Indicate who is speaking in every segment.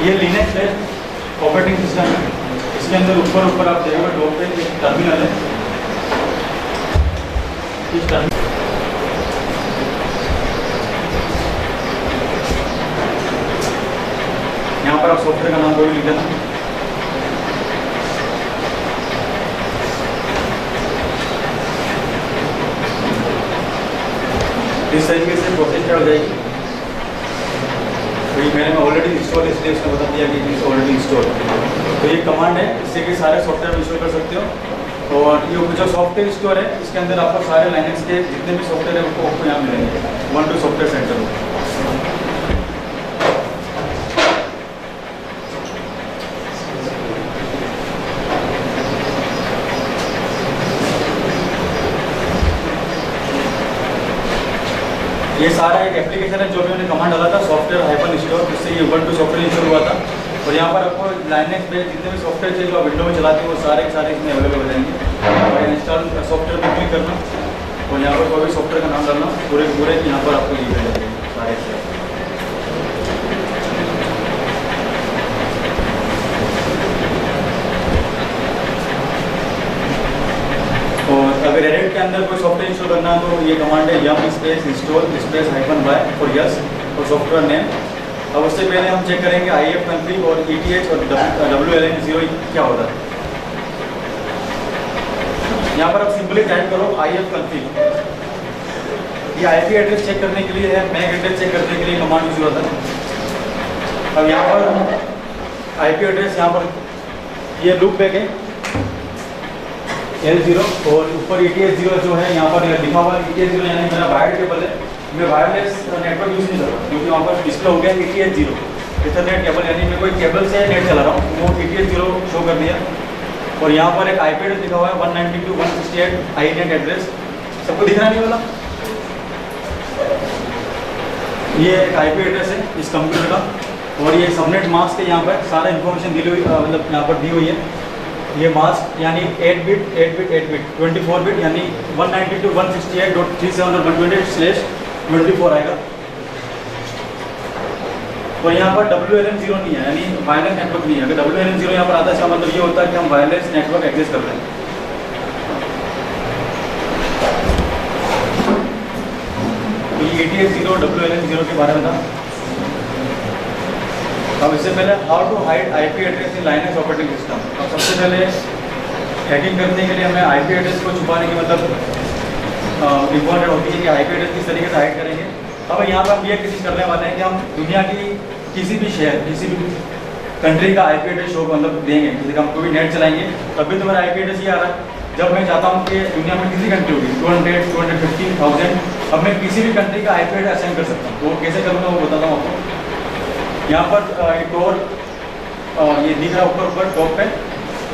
Speaker 1: ये Linux based operating system है। इसके अंदर ऊपर आप देखोगे टॉप पे एक टर्मिनल है। इस टर्मिनल यहाँ पर आप सॉफ्टवेयर का नाम कोई लिख देना। इस तरीके से प्रोसेस हो जाएगी। तो ये मैंने ऑलरेडी इंस्टॉल इसलिए उसने बता दिया कि इट्स ऑलरेडी इंस्टॉल। तो ये कमांड है, इससे कि सारे सॉफ्टवेयर इंस्टॉल कर सकते हो। और ये जो सॉफ्टवेयर स्टोर है इसके अंदर आपको सारे लाइनेक्स के जितने भी सॉफ्टवेयर है आपको यहाँ मिलेंगे। 1-2 सॉफ्टवेयर सेंटर में। ये सारा एक एप्लीकेशन है जो भी मैंने कमांड डाला था सॉफ्टवेयर हाइफन इंस्टॉल, जिससे ये उबंटू सॉफ्टवेयर इंस्टॉल हुआ था। और यहाँ पर आपको लाइनेक्स पे जितने भी सॉफ्टवेयर चाहिए जो आप विंडो में चलाते हैं वो सारे के सारे इसमें अवेलेबल हो जाएंगे। इंस्टॉल सॉफ्टवेयर पर क्लिक करना और यहाँ पर कोई भी सॉफ्टवेयर का नाम डालना, पूरे यहाँ पर आपको ये मिल जाएंगे सारे से। और अगर एडिट के अंदर कोई सॉफ्टवेयर इंस्टॉल करना है तो ये कमांड है yum space install space -y और यस और सॉफ्टवेयर नेम। अब उससे पहले हम चेक करेंगे IF config और ETH और WLN0 क्या होता है। यहाँ पर आप सिंपली टाइप करो IF config। ये IP एड्रेस चेक करने के लिए है, मैक एड्रेस चेक करने के लिए कमांड यूज होता है। अब यहाँ पर IP एड्रेस यहाँ पर ये लूप बैक है L0 और ऊपर ETH0 जो है यहाँ पर लिखा हुआ है ETH0 यानी मेरा वायर्ड केबल है। मैं वायरलेस नेटवर्क यूज़ नहीं कर रहा क्योंकि वहाँ पर डिस्प्ले हो गया ETH0 इथरनेट केबल, यानी मैं कोई केबल से नेट चला रहा हूँ, वो ETH0 शो कर दिया। और यहाँ पर एक IP एड्रेस लिखा हुआ है 192.168 iNet एड्रेस, सबको दिखना नहीं वाला। ये एक IP एड्रेस है इस कंप्यूटर का। और ये सबनेट मास्क है, यहाँ पर सारा इन्फॉर्मेशन दी हुई मतलब यहाँ पर दी हुई है। ये मास्क यानी 8 बिट 24 बिट यानी 192.168.37.128/24 आएगा। तो यहाँ पर WLN0 नहीं है, यानी वायरलेस नेटवर्क नहीं है। अगर WLN0 यहाँ पर आता है इसका मतलब ये होता है कि हम वायरलेस नेटवर्क एक्सेस कर रहे हैं। तो ये ETH0 WLN0 के बारे में था। अब इससे पहले how to hide IP address in Linux operating system. अब सबसे पहले हैकिंग करने के लिए हमें IP एड्रेस को छुपाने की मतलब इम्पोर्टेंट होती है कि IP एड्रेस किस तरीके से हाइड करेंगे। अब यहाँ पर हम ये कोशिश करने वाले हैं कि हम दुनिया की किसी भी शहर किसी भी कंट्री का IP एड्रेस शो मतलब देंगे। जैसे कि हम कोई भी नेट चलाएंगे तभी तो मेरा IP एड्रेस ये आ रहा है। जब मैं चाहता हूँ कि दुनिया में किसी कंट्री होगी 200, 250, 1000, अब मैं किसी भी कंट्री का IP एड्रेस असाइन कर सकता हूँ। वो कैसे करूँगा वो बताता हूँ आपको। यहाँ पर एक और ये दिख रहा है ऊपर टॉप पे,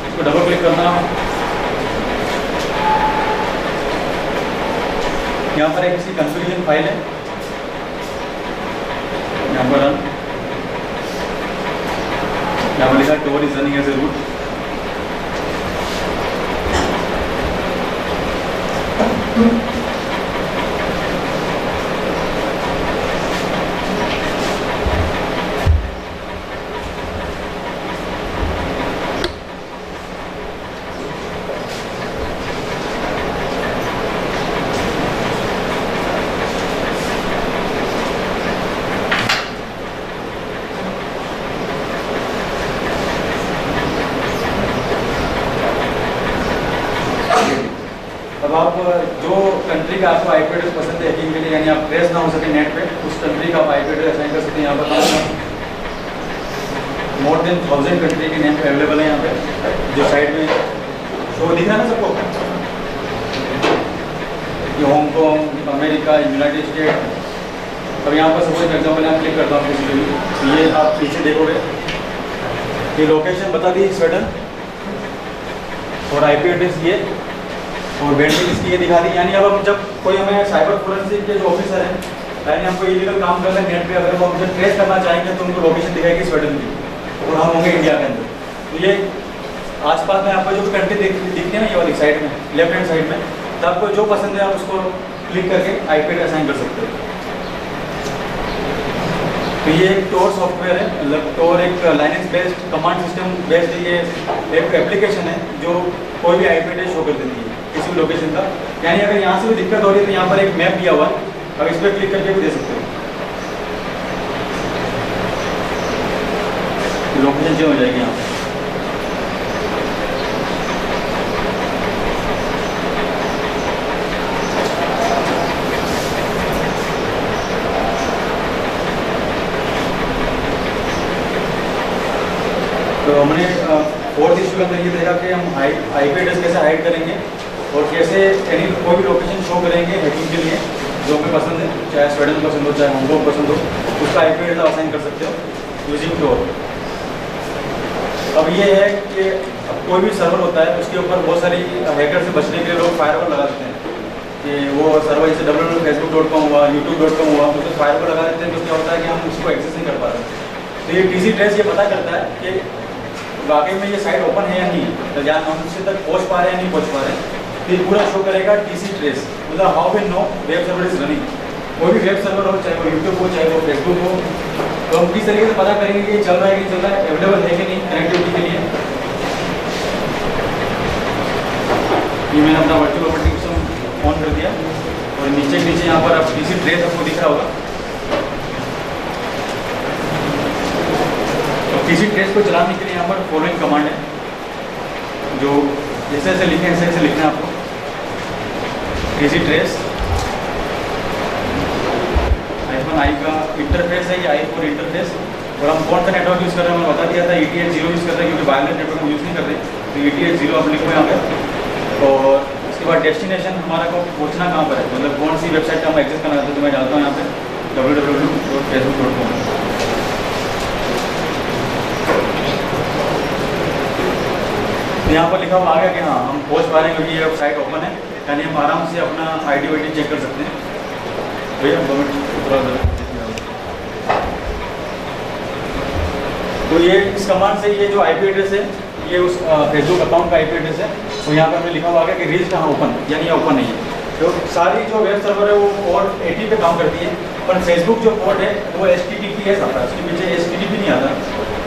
Speaker 1: इसको डबल क्लिक करना है। यहाँ पर एक इसकी कॉन्फ़िगरेशन फाइल है, यहाँ पर रन, यहाँ पर लिखा Tor is running as a root. अब आप जो कंट्री का आपको IP एड्रेस पसंद है हैकिंग के लिए, यानी आप ट्रेस ना हो सके नेट पे, उस कंट्री का आप IP एड्रेस असाइन कर सकते हैं। यहाँ पर मोर देन 1000 कंट्री के नेम अवेलेबल है यहाँ पे, जो साइड में शो दिख रहा है ना सबको। ये हांगकॉन्ग, अमेरिका, यूनाइटेड स्टेट। अब यहाँ पर सपोज एग्जाम्पल यहाँ क्लिक करता हूँ किसी भी, तो ये आप पीछे देखोगे ये लोकेशन बता दी स्वीडन और IP एड्रेस ये और बैंडिंग इसकी ये दिखा दी। यानी अब हम जब कोई हमें साइबर फोरेंसिक के जो ऑफिसर हैं, यानी हमको इलीगल काम कर रहे हैं नेट पे, अगर हम उसे ट्रेस करना चाहेंगे तो उनको लोकेशन दिखाएगी स्वीडन की और हम होंगे इंडिया के अंदर। तो ये आसपास में आपको जो कंट्री दिखती है ना ये वाली साइड में लेफ्ट हैंड साइड में, तो आपको जो पसंद है आप उसको क्लिक करके IP एड्रेस असाइन कर सकते हो। तो ये एक टोर सॉफ्टवेयर है, मतलब टोर एक Linux based command system based ये एक एप्लीकेशन है जो कोई भी आईपी एड्रेस शो कर देती है किसी भी लोकेशन का। यानी अगर यहाँ से भी दिक्कत हो रही है तो यहाँ पर एक मैप दिया हुआ है, अब इस पर क्लिक करके भी दे सकते हो, लोकेशन चेंज हो जाएगी यहाँ पर। तो हमने फोर्थ इशू के अंदर ये देखा कि हम आईपी एड्रेस कैसे हाइड करेंगे और कैसे यानी कोई भी लोकेशन शो करेंगे हैकिंग के लिए जो हमें पसंद है, चाहे स्वीडन पसंद हो चाहे हांगकॉन्ग पसंद हो, उसका आईपी एड्रेस असाइन कर सकते हो यूजिंग टोर। अब ये है कि अब कोई भी सर्वर होता है उसके ऊपर बहुत सारी हैकर से बचने के लिए लोग फायरवॉल लगा देते हैं कि वो सर्वर जैसे www.facebook.com हुआ, youtube.com हुआ, उसमें फायरवॉल लगा देते हैं तो क्या होता है कि हम उसको एक्सेस नहीं कर पा रहे। तो ये TC ट्रेस ये पता करता है कि वाकई में ये साइट ओपन है या नहीं, तो या हम उससे तक पहुँच पा रहे हैं या नहीं पहुँच पा रहे हैं, तो ये पूरा शो करेगा TC ट्रेस, मतलब how we know web server is running. कोई भी वेब सर्वर हो, चाहे वो यूट्यूब हो चाहे वो फेसबुक हो, तो हम किस तरीके से पता करेंगे कि चल रहा है कि नहीं चल रहा है, अवेलेबल है कि नहीं कनेक्टिविटी के लिए। ये मैंने अपना वर्चुअल ऑपरेटिंग सिस्टम ऑन कर दिया और नीचे यहाँ पर अब TC ट्रेस आपको दिख रहा होगा। TC ट्रेस को चलाने के लिए यहाँ पर फॉलोइंग कमांड है, जो जैसे जैसे लिखें ऐसे ऐसे लिखना है आपको। TC ट्रेस -i का इंटरफेस है, ये i फॉर इंटरफेस, और हम कौन सा नेटवर्क यूज़ कर रहे हैं मैंने बता दिया था, ETH0 यूज़ कर रहे हैं क्योंकि वायरलेस नेटवर्क हम यूज़ नहीं कर रहे, तो ETH0 आप लिखो यहाँ पे। और उसके बाद डेस्टिनेशन हमारा को पहुँचना कहाँ पर है, मतलब कौन सी वेबसाइट का हम एक्सेस करना चाहते हैं, तो मैं डालता हूँ यहाँ पे www.facebook.com। यहाँ पर लिखा हुआ आ गया कि हाँ हम पहुँच पा रहे हैं क्योंकि ये वेबसाइट ओपन है, यानी हम आराम से अपना ID वाईडी चेक कर सकते हैं। भैया तो ये इस कमांड से ये जो आईपी एड्रेस है ये उस फेसबुक अकाउंट का आईपी एड्रेस है, तो यहाँ पर हमें लिखा हुआ आ गया कि रीच कहाँ ओपन, यानी ये ओपन नहीं है। तो सारी जो वेब सर्वर है वो पोर्ट 80 पे काम करती है, पर फेसबुक जो पोर्ट है वो HTTPS आता है, उसके पीछे HTTP नहीं आता।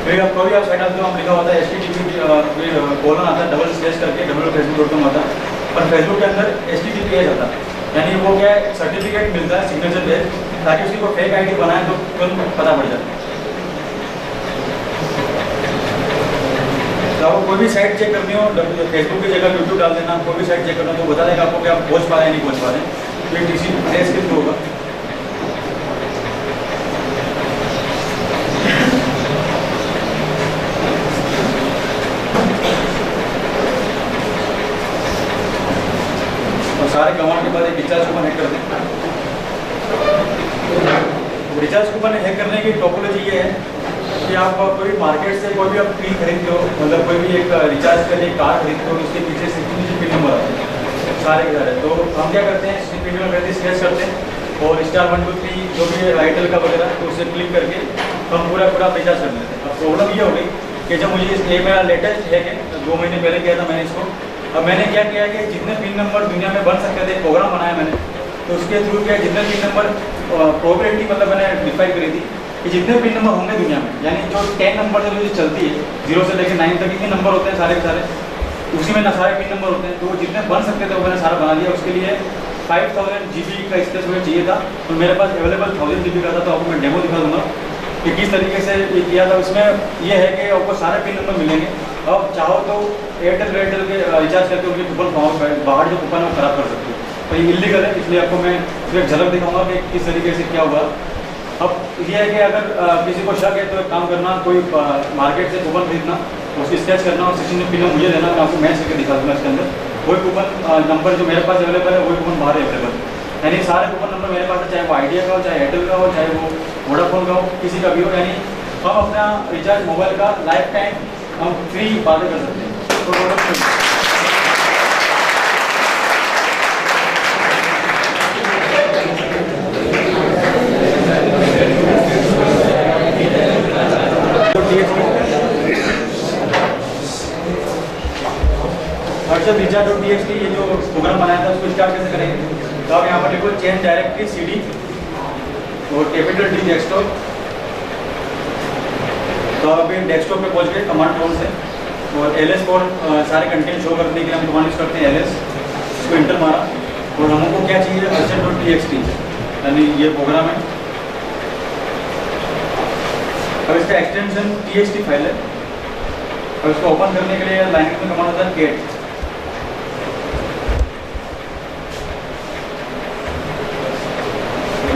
Speaker 1: फिर आप कोई आप साइट आते हो हम लिखा होता है HTTP कोलन आता है डबल स्लैश करके www.facebook.com आता है, पर फेसबुक के अंदर HTTPS आता है, यानी वो क्या है सर्टिफिकेट मिलता है सिग्नेचर बेस्ड, ताकि उसकी कोई फेक ID बनाए तो तुरंत पता पड़ जाए। तो आपको कोई भी साइट चेक करनी हो फेसबुक की जगह यूट्यूब डाल देना, कोई भी साइट चेक करना तो बता देगा आपको कि आप पहुँच पा रहे हैं नहीं पहुँच पा रहे हैं, ये TC ट्रेस के थ्रू होगा। सारे कमांड के बाद एक रिचार्ज कूपन हैक कर दें। रिचार्ज कूपन हैक करने की टोपोलॉजी ये है कि आप कोई मार्केट से कोई भी आप पिन खरीदते हो, मतलब कोई भी एक रिचार्ज के लिए कार्ड खरीदते हो, उसके पीछे 16 पिन नंबर आते हैं सारे के सारे। तो हम क्या करते हैं 16 पिन नंबर करके स्क्रैच करते हैं और *123 जो भी एयरटेल का वगैरह, तो उसे क्लिक करके हम पूरा रिचार्ज कर लेते हैं। अब प्रॉब्लम ये हो गई कि जब मुझे ये मेरा लेटेस्ट है कि 2 महीने पहले किया था मैंने इसको, अब मैंने क्या किया कि जितने पिन नंबर दुनिया में बन सकते थे प्रोग्राम बनाया मैंने, तो उसके थ्रू क्या जितने पिन नंबर प्रोबेबिलिटी मतलब मैंने डिफाइन करी थी कि जितने पिन नंबर होंगे दुनिया में, यानी जो 10 नंबर से जो चलती है 0 से लेकर 9 तक इतने नंबर होते हैं सारे के सारे, उसी में ना सारे पिन नंबर होते हैं, तो जितने बन सकते थे वो मैंने सारा बना दिया। उसके लिए 5000 GB का स्पेस मुझे चाहिए था और मेरे पास अवेलेबल 1000 GB का था, तो आपको मैं डेमो दिखा दूँगा कि किस तरीके से ये किया था। उसमें ये है कि आपको सारे पिन नंबर मिलेंगे, अब चाहो तो एयरटेल के रिचार्ज करके उनके कूपन बाहर जो कूपन है वो खराब कर सकते हो, तो ये इलीगल है, इसलिए आपको मैं एक झलक दिखाऊंगा कि किस तरीके से क्या हुआ। अब ये है कि अगर किसी को शक है तो एक काम करना, कोई मार्केट से कूपन खरीदना, उसकी स्केच करना और 16 पिन मुझे देना, मैं आपको मैच करके दिखा दूँगा। इसके अंदर वही कूपन नंबर जो मेरे पास अवेलेबल है वही कूपन बाहर अवेलेबल है, यानी सारे कूपन नंबर मेरे पास है, चाहे वो आइडिया का हो, चाहे एयरटेल का हो, चाहे वो वोडाफोन का हो, किसी का भी हो, यानी हम अपना रिचार्ज मोबाइल का लाइफ टाइम हम फ्री बातें कर सकते हैं। तो रिचार्ज.txt ये जो प्रोग्राम बनाया था उसको स्टार्ट कैसे करेंगे, तो आप यहाँ पर लिखो चेंज डायरेक्टरी CD और कैपिटल D डेस्कटॉप तो आप अभी डेस्कटॉप पे पहुंच गए कमांड प्रॉम्प्ट से, और एल एस कोड सारे कंटेंट शो करने के लिए हम कमांड यूज़ करते हैं एल एस, इसको इंटर मारा और हमको क्या चाहिए version.txt, यानी ये प्रोग्राम है। अब इसका एक्सटेंशन txt फाइल है, और इसको ओपन करने के लिए लाइन में कमांड होता है cat।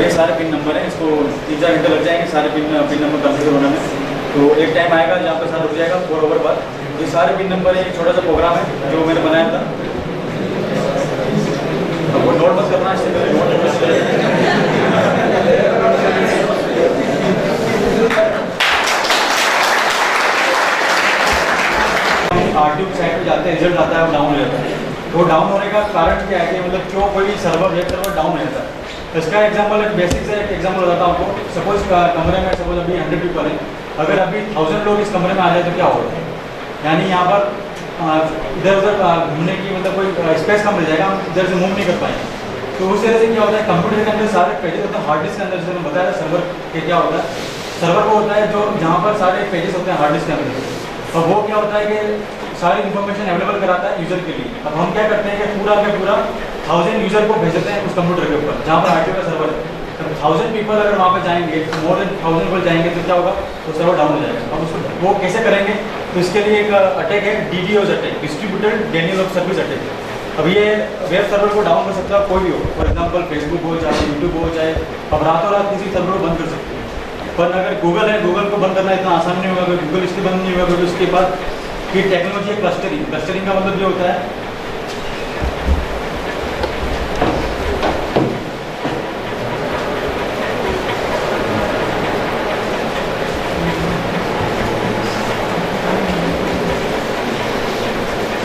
Speaker 1: ये सारे पिन नंबर हैं, इसको 3-4 घंटे लग जाएंगे सारे पिन नंबर कंफिगर होने में। तो एक टाइम आएगा जहाँ पर सारा रुक जाएगा 4 ओवर बाद। ये सारे पिन नंबर एक छोटा सा प्रोग्राम है जो मैंने बनाया था, आपको नोट बस करना है, इससे पहले नोट आरटीयू की साइड पे जाते हैं, रिजल्ट आता है वो डाउन हो जाता है। तो डाउन होने का कारण क्या है कि मतलब क्यों कोई सर्वर वेब सर्वर डाउन रहता है। इसका एग्जांपल एक बेसिक से एक एग्जांपल बताता हूँ आपको। सपोज कमरे में सपोज अभी 100 पीपल हैं, अगर अभी 1000 लोग इस कमरे में आ जाए तो क्या होगा, यानी यहाँ पर इधर उधर घूमने की मतलब कोई स्पेस कम मिल जाएगा, हम इधर से मूव नहीं कर पाएंगे। तो उस तरह से क्या होता है, कंप्यूटर के अंदर सारे पेजेस होते हैं, हार्ड डिस्क के अंदर, जैसे मैंने बताया सर्वर के क्या होता है, सर्वर वो होता है जो जहाँ पर सारे पेजेस होते हैं हार्ड डिस्क के अंदर, और वो क्या होता है कि सारी इन्फॉर्मेशन अवेलेबल कराता है यूजर के लिए। अब हम क्या करते हैं कि पूरा का पूरा 1000 यूजर को भेजते हैं उस कंप्यूटर के ऊपर जहाँ पर आरटीयू का सर्वर है। तो 1000 पीपल अगर वहाँ पर जाएंगे, मोर देन 1000 पीपल जाएंगे तो क्या होगा, तो सर्वर डाउन हो जाएगा। अब उसको वो कैसे करेंगे, तो इसके लिए एक अटैक है DDoS attack, distributed denial of service attack. अब ये वेब सर्वर को डाउन कर सकता है कोई भी हो, फॉर एग्जाम्पल फेसबुक हो, चाहे यूट्यूब हो, चाहे अब रातों रात किसी सर्वर को बंद कर सकते हैं। पर अगर गूगल है, गूगल को बंद करना इतना आसान नहीं होगा, अगर गूगल इसलिए बंद नहीं होगा क्योंकि उसके पास ये टेक्नोलॉजी है क्लस्टरिंग। क्लस्टरिंग का मतलब ये होता है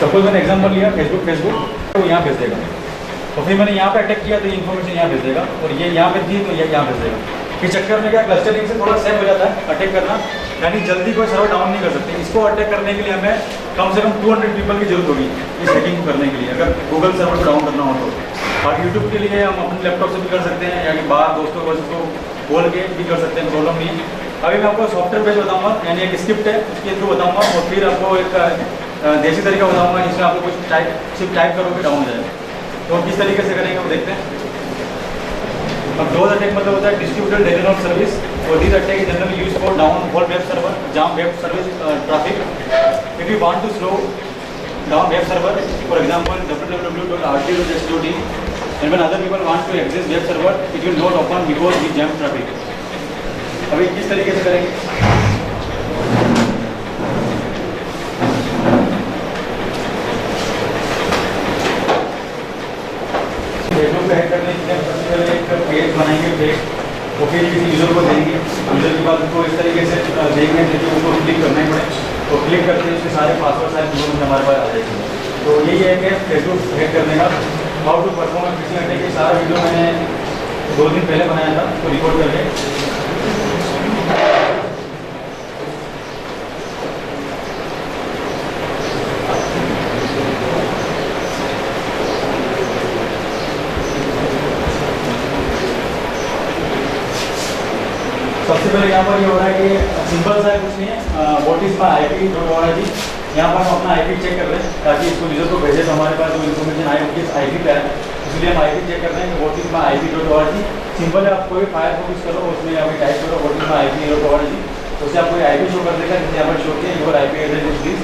Speaker 1: सपोज मैंने एग्जांपल लिया फेसबुक तो यहाँ भेज देगा, और फिर मैंने यहाँ पे अटैक किया तो ये इन्फॉर्मेशन यहाँ भेज देगा, और ये यहाँ पे दी तो ये यहाँ भेज देगा। इस चक्कर में क्या क्लस्टरिंग से थोड़ा सेव हो जाता है अटैक करना, यानी जल्दी कोई सर्वर डाउन नहीं कर सकते। इसको अटैक करने के लिए हमें कम से कम 200 पीपल की जरूरत होगी इस हैकिंग को करने के लिए, अगर गूगल सर्वर को डाउन करना हो तो। और यूट्यूब के लिए हम अपने लैपटॉप से भी कर सकते हैं, यानी बाहर दोस्तों को उसको बोल के भी कर सकते हैं, प्रॉब्लम नहीं। अभी मैं आपको सॉफ्टवेयर पेज बताऊँगा, यानी एक स्क्रिप्ट है उसके थ्रू बताऊँगा, और फिर आपको एक देसी तरीका बताऊँगा जिसमें आपको कुछ सिर्फ टाइप करोगे डाउन हो जाएगा। तो किस तरीके से करेंगे वो देखते हैं। अब डोज अटैक मतलब होता है डिस्ट्रीब्यूटेड डेनियल ऑफ सर्विस, और this attack is generally used for down whole web server, जहाँ web service traffic. If you want to slow down web server, for example www.rtw.in, and when other people want to access web server, it will not open because we jam traffic। अभी किस तरीके से करेंगे, Facebook पे hack करने के लिए सबसे पहले एक पेज बनाएंगे फेक, वो फिर किसी यूज़र को देंगे, यूज़र के बाद उसको इस तरीके से देंगे कि उसको क्लिक करना ही पड़े, तो क्लिक करके उसके सारे पासवर्ड सारे डॉक्यूमेंट हमारे पास आ जाएंगे। तो यही है कि फेसबुक हैक करने का how to perform phishing attack. ये सारा वीडियो मैंने 2 दिन पहले बनाया था, तो रिकॉर्ड करके सबसे पहले यहाँ पर ये हो रहा है कि सिंपल सा कुछ नहीं है, व्हाट इज माई IP.org। यहाँ पर हम अपना IP चेक कर रहे हैं ताकि इसको यूजर को भेजे तो हमारे पास जो इन्फॉर्मेशन आए उसकी IP पे है, इसलिए हम IP चेक कर रहे हैं कि what is my IP.org। Simple है, आप कोई फायर फोकस करो, उसमें अभी टाइप करो व्हाट इज माई IP.org, तो उससे आपको IP शो कर देगा, जैसे यहाँ पर शो किया your IP address is this,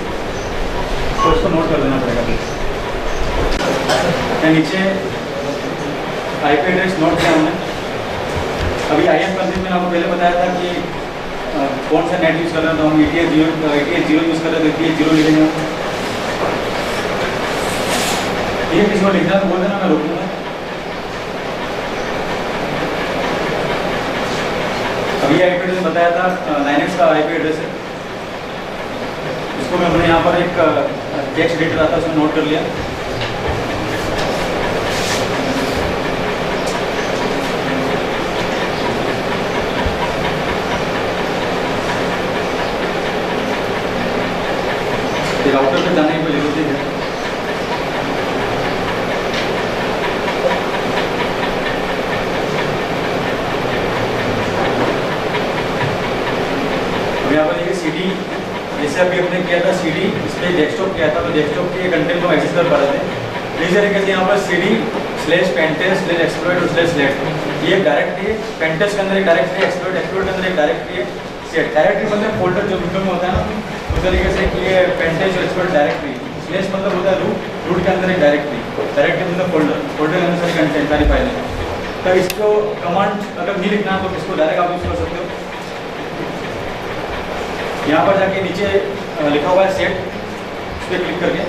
Speaker 1: तो इसको नोट कर देना पड़ेगा। नीचे IP एड्रेस नोट किया हमने। अभी IM कंसेप्ट में आपको पहले बताया था कि कौन सा नेट यूज़ कर रहा था, हम ATS 0 यूज़ कर रहे थे, ATS 0 लिखेंगे। ठीक है, किसी को लिखना तो बोल देना, मैं रोक दूँगा। अभी IP एड्रेस बताया था लाइनेक्स का IP एड्रेस है, इसको मैं हमने यहाँ पर एक टेक्स्ट एडिटर आता है उसमें नोट कर लिया। राउटर पे जाने की कोई जरूरत नहीं है। अभी यहाँ पर देखिए CD, जैसे अभी हमने किया था CD, इस पर डेस्कटॉप किया था, तो डेस्कटॉप के कंटेंट को एक्सेस कर पा रहे थे। इसी तरीके से यहाँ पर CD/pentest/exploit/let, ये डायरेक्टरी है। पेंटेस्ट के अंदर एक डायरेक्टरी है, एक्सप्लोइट के अंदर एक डायरेक्टरी है। सेट डायरेक्टरी मतलब फोल्डर जो विंडो में होता है ना, उस तरीके से ये पेंटेस्ट और एक्सप्लोइट डायरेक्टरी। स्लैश मतलब होता है रूट के अंदर एक डायरेक्टरी मतलब फोल्डर के अंदर सारी कंटेंट, सारी फाइलें। तो इसको कमांड अगर नहीं लिखना तो इसको डायरेक्ट आप यूज़ कर सकते हो। यहाँ पर जाके नीचे लिखा हुआ है सेट, उस पर क्लिक करके